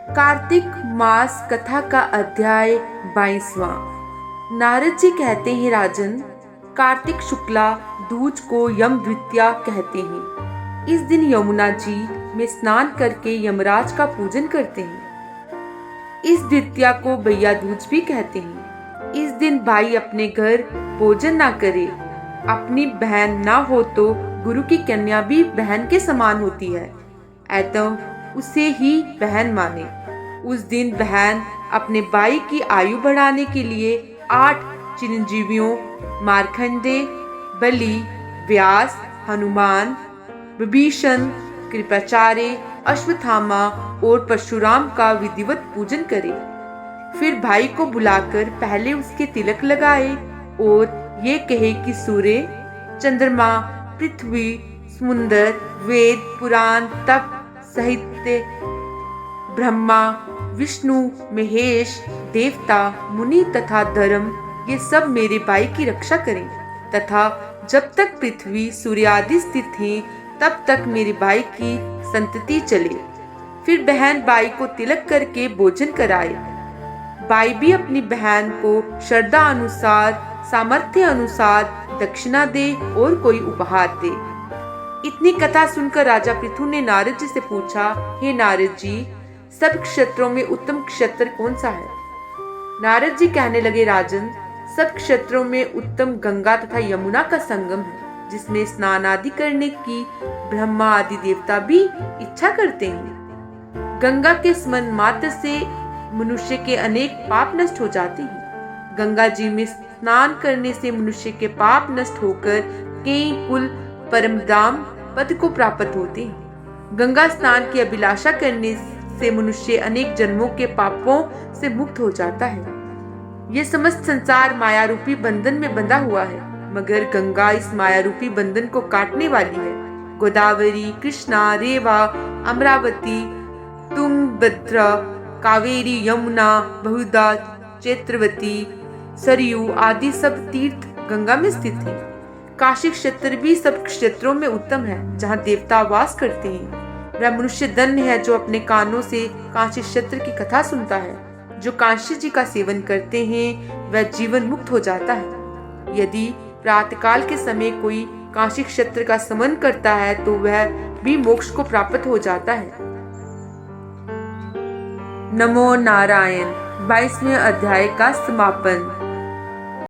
कार्तिक मास कथा का अध्याय 22वां। नारद जी कहते हैं, राजन, कार्तिक शुक्ला दूज को यम द्वितीया कहते हैं। इस दिन यमुना जी में स्नान करके यमराज का पूजन करते हैं। इस द्वितीया को भैया दूज भी कहते हैं। इस दिन भाई अपने घर भोजन ना करे। अपनी बहन ना हो तो गुरु की कन्या भी बहन के समान होती है, अतः उसे ही बहन माने। उस दिन बहन अपने भाई की आयु बढ़ाने के लिए 8 चिरंजीवियों मार्कंडे, बलि, व्यास, हनुमान, विभीषण, कृपाचार्य, अश्वत्थामा और परशुराम का विधिवत पूजन करे। फिर भाई को बुलाकर पहले उसके तिलक लगाए और ये कहे कि सूर्य, चंद्रमा, पृथ्वी, समुद्र, वेद, पुराण, तप, साहित्य, ब्रह्मा, विष्णु, महेश, देवता, मुनि तथा धर्म, ये सब मेरे भाई की रक्षा करें तथा जब तक पृथ्वी, सूर्य आदि स्थित हैं तब तक मेरे भाई की संतति चले। फिर बहन भाई को तिलक करके भोजन कराए। भाई भी अपनी बहन को श्रद्धा अनुसार, सामर्थ्य अनुसार दक्षिणा दे और कोई उपहार दे। इतनी कथा सुनकर राजा पृथु ने नारद जी से पूछा, हे नारद जी, सब क्षेत्रों में उत्तम क्षेत्र कौन सा है? नारद जी कहने लगे, राजन, सब क्षेत्रों में उत्तम गंगा तथा यमुना का संगम है, जिसमें स्नान आदि करने की ब्रह्मा आदि देवता भी इच्छा करते हैं। गंगा के स्मरण मात्र से मनुष्य के अनेक पाप नष्ट हो जाते हैं। गंगा जी में स्नान करने से मनुष्य के पाप नष्ट होकर कई कुल परम धाम पद को प्राप्त होते हैं। गंगा स्नान की अभिलाषा करने से मनुष्य अनेक जन्मों के पापों से मुक्त हो जाता है। ये समस्त संसार माया रूपी बंधन में बंधा हुआ है, मगर गंगा इस माया रूपी बंधन को काटने वाली है। गोदावरी, कृष्णा, रेवा, अमरावती, तुंगभद्रा, कावेरी, यमुना, बहुधा, चैत्रवती, सरयू आदि सब तीर्थ गंगा में स्थित हैं। काशी क्षेत्र भी सब क्षेत्रों में उत्तम है, जहाँ देवता वास करते हैं। वह मनुष्य धन्य है जो अपने कानों से काशी क्षेत्र की कथा सुनता है। जो काशी जी का सेवन करते हैं वह जीवन मुक्त हो जाता है। यदि प्रातःकाल के समय कोई काशी क्षेत्र का स्मरण करता है तो वह भी मोक्ष को प्राप्त हो जाता है। नमो नारायण। 22वें अध्याय का समापन।